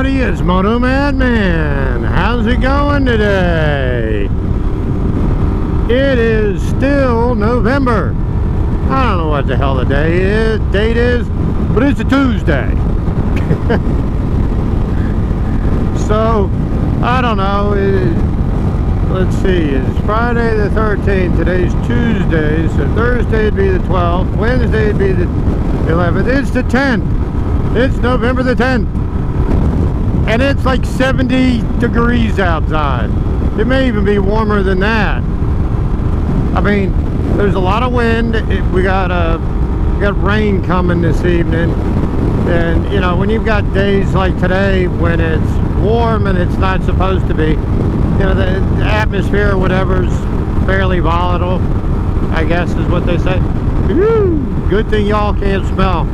everybody, it's motomattman. How's it going today? It is still November. I don't know what the hell the date is, but it's a Tuesday. So, I don't know. Let's see, it's Friday the 13th. Today's Tuesday, so Thursday would be the 12th. Wednesday would be the 11th. It's the 10th. It's November the 10th. And it's like 70 degrees outside. It may even be warmer than that. I mean, there's a lot of wind. We got rain coming this evening. And, you know, when you've got days like today when it's warm and it's not supposed to be, you know, the atmosphere or whatever's fairly volatile, I guess is what they say. Woo! Good thing y'all can't smell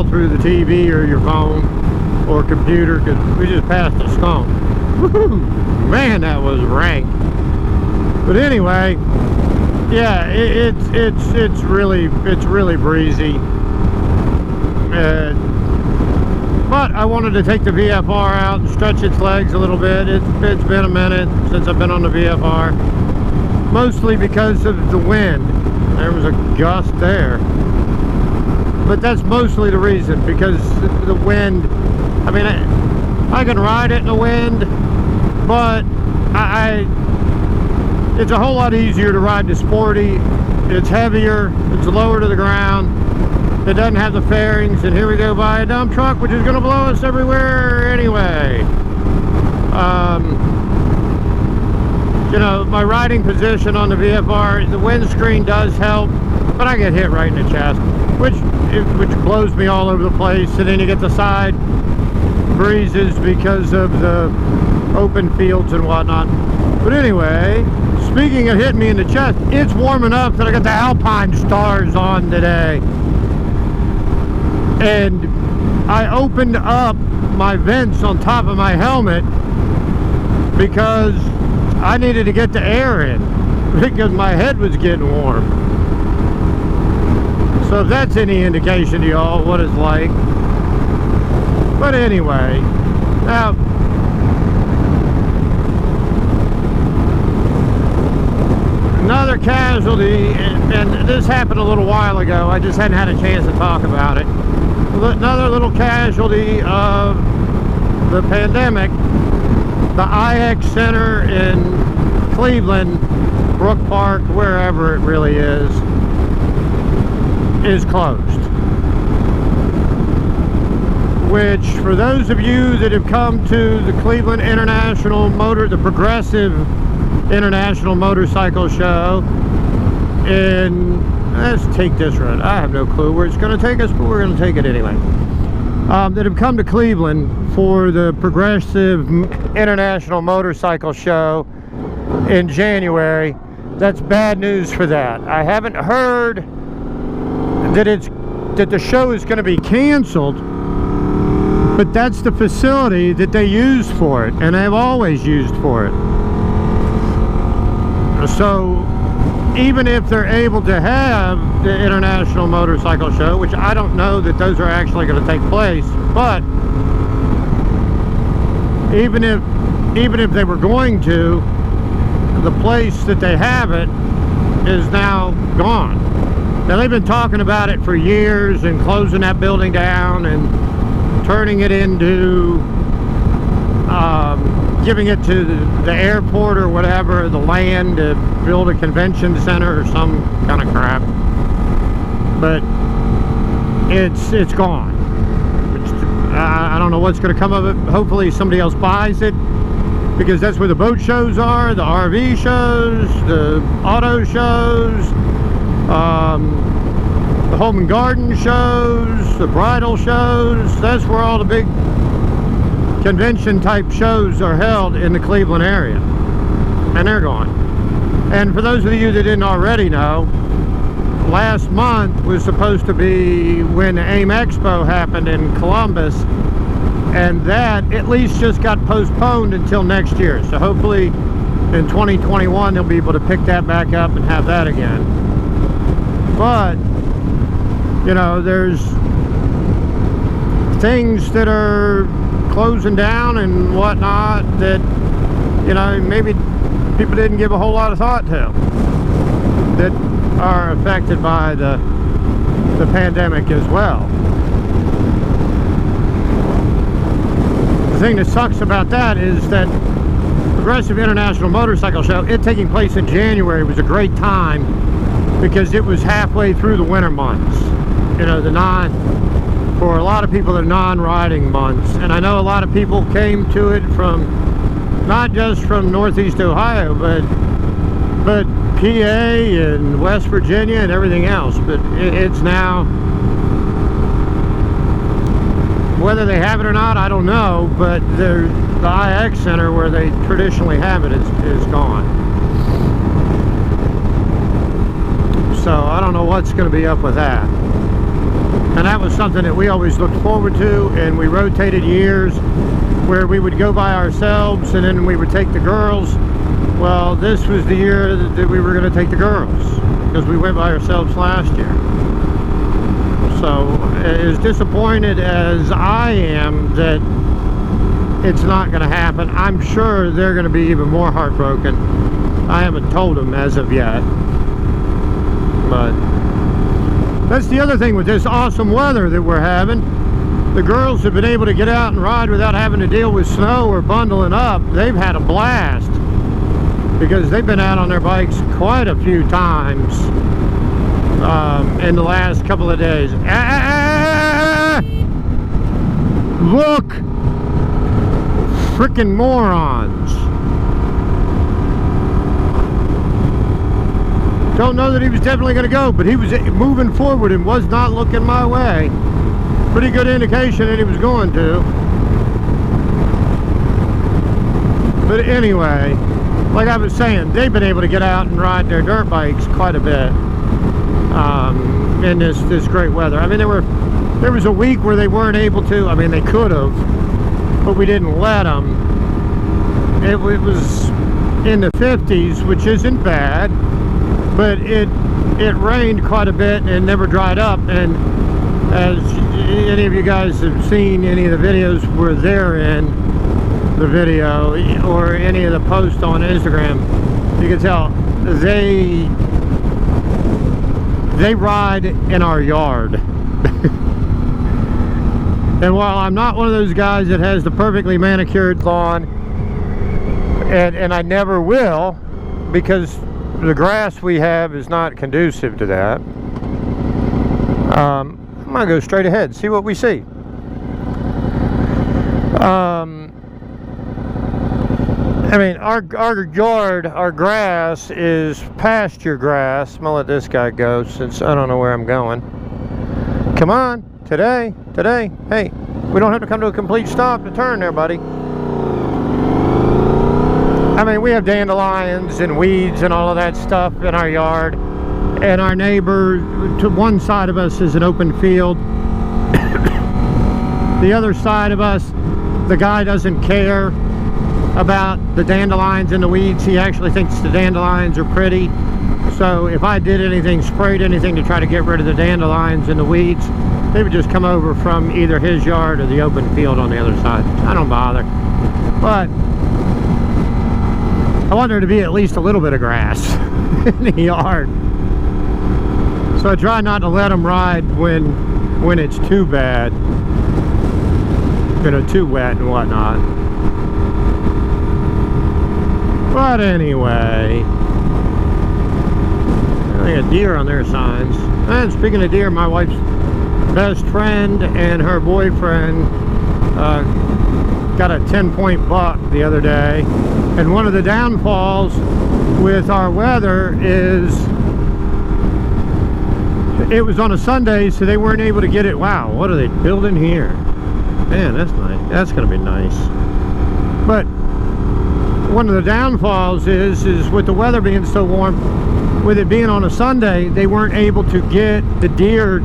through the TV or your phone or computer, because we just passed a skunk. Woo! Man, that was rank. But anyway, yeah, it's really breezy. But I wanted to take the VFR out and stretch its legs a little bit. It's been a minute since I've been on the VFR, mostly because of the wind. There was a gust there, but that's mostly the reason, because the wind. I mean, I can ride it in the wind, but it's a whole lot easier to ride the Sporty. It's heavier, it's lower to the ground, it doesn't have the fairings, and here we go by a dump truck, which is going to blow us everywhere anyway. You know, my riding position on the VFR, the windscreen does help, but I get hit right in the chest, which blows me all over the place, and then you get the side breezes because of the open fields and whatnot. But anyway, speaking of hitting me in the chest, it's warm enough that I got the Alpine stars on today. And I opened up my vents on top of my helmet because I needed to get the air in, because my head was getting warm. So if that's any indication to y'all what it's like. But anyway, now, another casualty, and this happened a little while ago, I just hadn't had a chance to talk about it. Another little casualty of the pandemic. The IX Center in Cleveland, Brook Park, wherever it really is closed. Which, for those of you that have come to the Cleveland the Progressive International Motorcycle Show, and let's take this road. I have no clue where it's going to take us, but we're going to take it anyway. That have come to Cleveland for the Progressive International Motorcycle Show in January, that's bad news for that. I haven't heard that the show is going to be canceled, but that's the facility that they use for it, and they've always used for it. So even if they're able to have the International Motorcycle Show, which I don't know that those are actually going to take place, but even if they were going to, the place that they have it is now gone. Now, they've been talking about it for years and closing that building down and turning it into giving it to the airport or whatever, the land, to build a convention center or some kind of crap. But it's gone. I don't know what's going to come of it. Hopefully somebody else buys it, because that's where the boat shows are, the RV shows, the auto shows, the home and garden shows, the bridal shows. That's where all the big convention type shows are held in the Cleveland area, and they're gone. And for those of you that didn't already know, last month was supposed to be when the AIM Expo happened in Columbus, and that at least just got postponed until next year. So hopefully in 2021 they'll be able to pick that back up and have that again. But you know, there's things that are closing down and whatnot that, you know, maybe people didn't give a whole lot of thought to, that are affected by the pandemic as well. The thing that sucks about that is that Progressive International Motorcycle Show, it taking place in January, was a great time because it was halfway through the winter months. You know, for a lot of people, the non-riding months. And I know a lot of people came to it from, not just from Northeast Ohio, but PA and West Virginia and everything else. But it's now, whether they have it or not, I don't know, but the IX Center where they traditionally have it is gone. So I don't know what's going to be up with that. And that was something that we always looked forward to, and we rotated years where we would go by ourselves and then we would take the girls. Well, this was the year that we were going to take the girls because we went by ourselves last year. So as disappointed as I am that it's not going to happen, I'm sure they're going to be even more heartbroken. I haven't told them as of yet, but that's the other thing with this awesome weather that we're having. The girls have been able to get out and ride without having to deal with snow or bundling up. They've had a blast because they've been out on their bikes quite a few times in the last couple of days. Look! Frickin' morons. Don't know that he was definitely going to go, but he was moving forward and was not looking my way. Pretty good indication that he was going to. But anyway, like I was saying, they've been able to get out and ride their dirt bikes quite a bit in this great weather. I mean, there was a week where they weren't able to. I mean, they could have, but we didn't let them. It was in the 50s, which isn't bad. But it rained quite a bit and never dried up, and as any of you guys have seen any of the videos where they're in the video or any of the posts on Instagram, you can tell they ride in our yard. And while I'm not one of those guys that has the perfectly manicured lawn, and I never will, because the grass we have is not conducive to that, I'm gonna go straight ahead, see what we see. I mean, our yard, our grass is pasture grass. I'm gonna let this guy go since I don't know where I'm going. Come on, today, hey, we don't have to come to a complete stop to turn there, buddy. I mean, we have dandelions and weeds and all of that stuff in our yard, and our neighbor to one side of us is an open field. The other side of us, the guy doesn't care about the dandelions and the weeds. He actually thinks the dandelions are pretty. So if I did anything, sprayed anything to try to get rid of the dandelions and the weeds, they would just come over from either his yard or the open field on the other side. I don't bother. But I want there to be at least a little bit of grass in the yard. So I try not to let them ride when it's too bad, you know, too wet and whatnot. But anyway, they got deer on their signs. And speaking of deer, my wife's best friend and her boyfriend got a 10-point buck the other day. And one of the downfalls with our weather is it was on a Sunday, so they weren't able to get it. Wow, what are they building here? Man, that's nice. That's gonna be nice. But one of the downfalls is with the weather being so warm, with it being on a Sunday, they weren't able to get the deer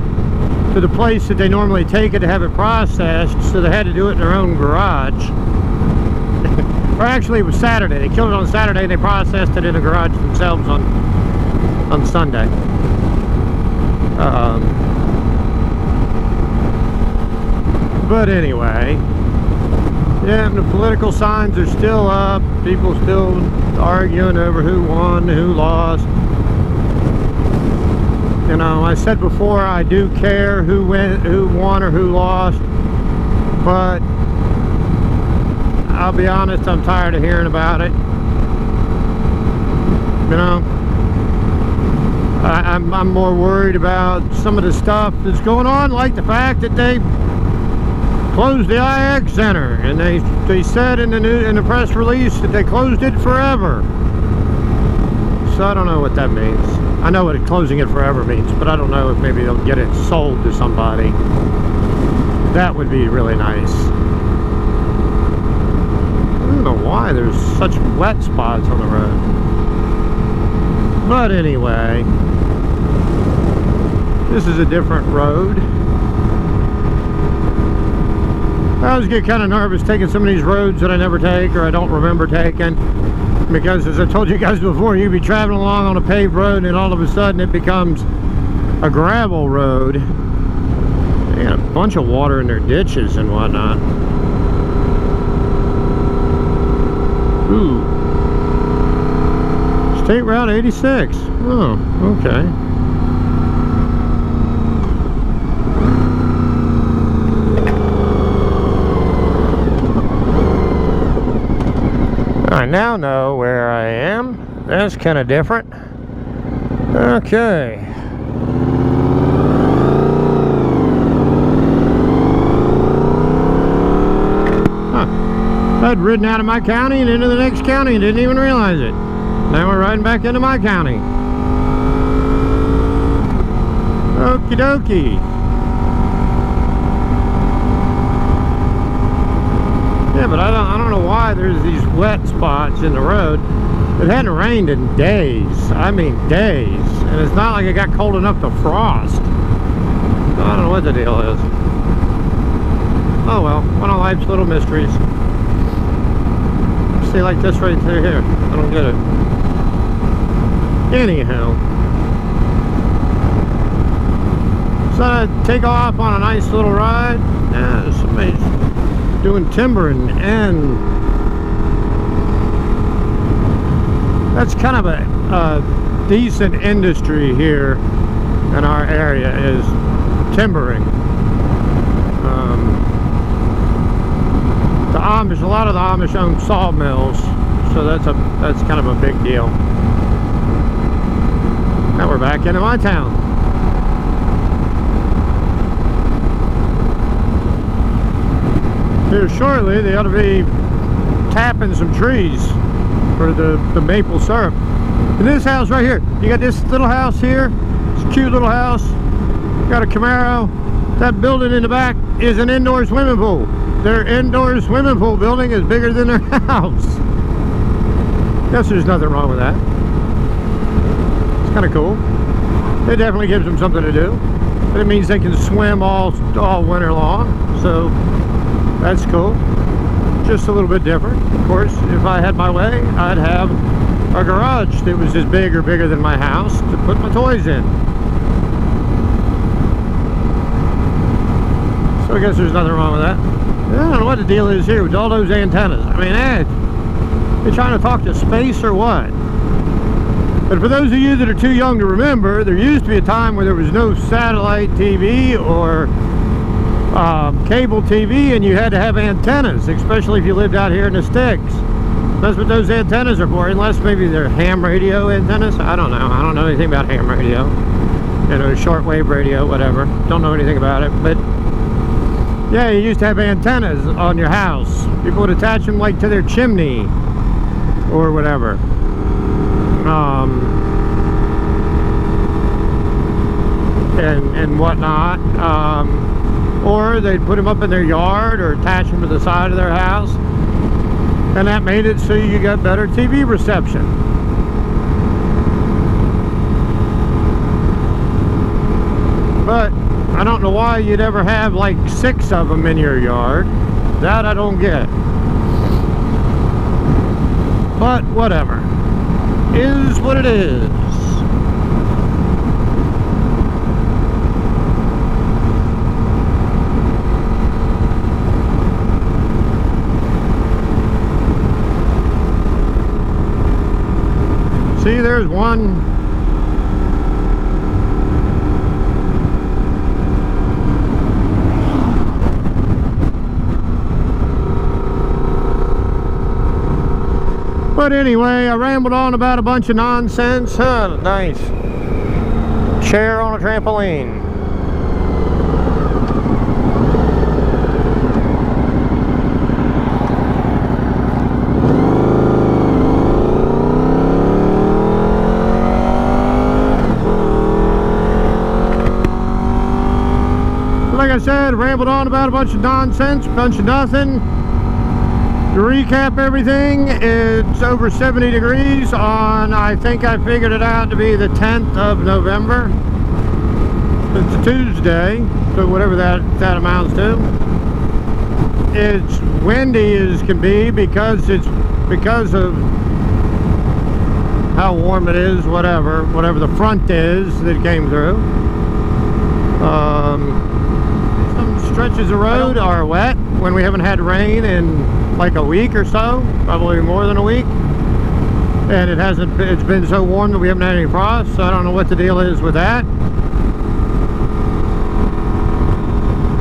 to the place that they normally take it to have it processed, so they had to do it in their own garage. Or actually, it was Saturday. They killed it on Saturday and they processed it in the garage themselves on Sunday. But anyway, Yeah, and the political signs are still up. People still arguing over who won, who lost. You know, I said before, I do care who won or who lost, but I'll be honest, I'm tired of hearing about it. You know, I'm more worried about some of the stuff that's going on, like the fact that they closed the IX Center, and they said in the press release that they closed it forever. So I don't know what that means. I know what closing it forever means, but I don't know if maybe they'll get it sold to somebody. That would be really nice. I don't know why there's such wet spots on the road. But anyway, this is a different road. I always get kind of nervous taking some of these roads that I never take or I don't remember taking. Because as I told you guys before, you'd be traveling along on a paved road and all of a sudden it becomes a gravel road. They got a bunch of water in their ditches and whatnot. Ooh. State Route 86. Oh, okay. I now know where I am. That's kind of different. Okay. Huh. I'd ridden out of my county and into the next county and didn't even realize it. Now we're riding back into my county. Okie dokie. Yeah, but I don't know why there's these wet spots in the road. It hadn't rained in days. I mean days. And it's not like it got cold enough to frost. I don't know what the deal is. Oh well, one of life's little mysteries. See, like this right through here. I don't get it. Anyhow. So I take off on a nice little ride. Yeah, somebody's doing timbering, and that's kind of a decent industry here in our area, is timbering. The Amish, a lot of the Amish own sawmills, so that's kind of a big deal. Now we're back into my town. Here shortly, they ought to be tapping some trees for the maple syrup. In this house right here, you got this little house here. It's a cute little house. Got a Camaro. That building in the back is an indoor swimming pool. Their indoor swimming pool building is bigger than their house. Guess there's nothing wrong with that. It's kind of cool. It definitely gives them something to do. But it means they can swim all winter long. So that's cool. Just a little bit different. Of course, if I had my way, I'd have a garage that was as big or bigger than my house to put my toys in. So I guess there's nothing wrong with that. I don't know what the deal is here with all those antennas. I mean, they're trying to talk to space or what? But for those of you that are too young to remember, there used to be a time where there was no satellite TV or cable TV, and you had to have antennas, especially if you lived out here in the sticks. That's what those antennas are for, unless maybe they're ham radio antennas. I don't know. I don't know anything about ham radio. You know, shortwave radio, whatever. Don't know anything about it. But yeah, you used to have antennas on your house. People would attach them like to their chimney or whatever. And whatnot. Or they'd put them up in their yard or attach them to the side of their house. And that made it so you got better TV reception. But I don't know why you'd ever have like 6 of them in your yard. That I don't get. But whatever. Is what it is. See, there's one. But anyway, I rambled on about a bunch of nonsense. Huh, nice. Chair on a trampoline. Like I said, rambled on about a bunch of nonsense, bunch of nothing. To recap everything, it's over 70 degrees on, I think I figured it out to be the 10th of November. It's a Tuesday, so whatever that amounts to. It's windy as can be because of how warm it is, whatever the front is that came through. Some stretches of road are wet when we haven't had rain in like a week or so, probably more than a week, and it's been so warm that we haven't had any frost, so I don't know what the deal is with that.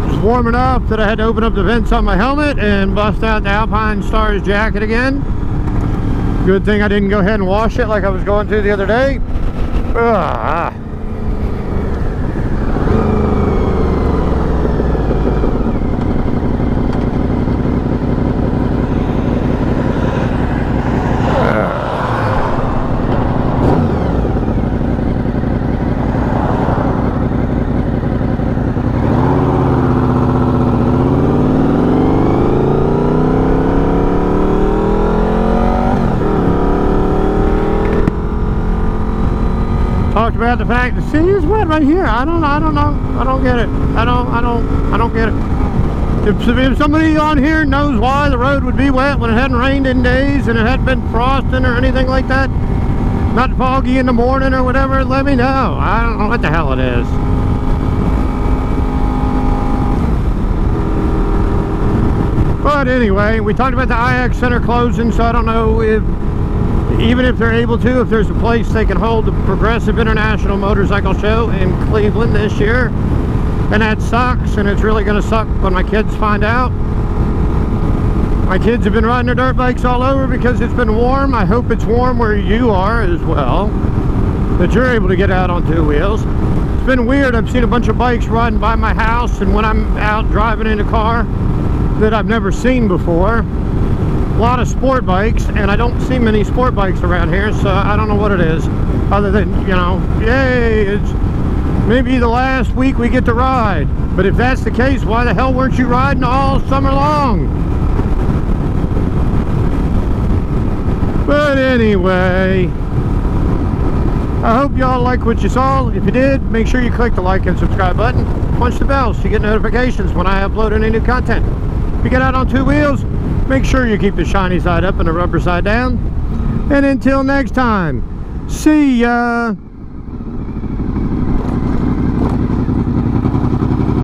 It's warm enough that I had to open up the vents on my helmet and bust out the Alpine Stars jacket again. Good thing I didn't go ahead and wash it like I was going to the other day. Ugh. Talked about the fact the city is wet right here. I don't know. I don't get it. I don't get it. If somebody on here knows why the road would be wet when it hadn't rained in days and it hadn't been frosting or anything like that, not foggy in the morning or whatever, let me know. I don't know what the hell it is. But anyway, we talked about the IX Center closing, so I don't know if, even if they're able to, if there's a place they can hold the Progressive International Motorcycle Show in Cleveland this year. And that sucks, and it's really going to suck when my kids find out. My kids have been riding their dirt bikes all over because it's been warm. I hope it's warm where you are as well, that you're able to get out on two wheels. It's been weird. I've seen a bunch of bikes riding by my house, and when I'm out driving in a car that I've never seen before. A lot of sport bikes, and I don't see many sport bikes around here, so I don't know what it is, other than, you know, yay, it's maybe the last week we get to ride. But if that's the case, why the hell weren't you riding all summer long? But anyway, I hope y'all like what you saw. If you did, make sure you click the like and subscribe button. Punch the bell so you get notifications when I upload any new content. If you get out on two wheels, make sure you keep the shiny side up and the rubber side down. And until next time, see ya!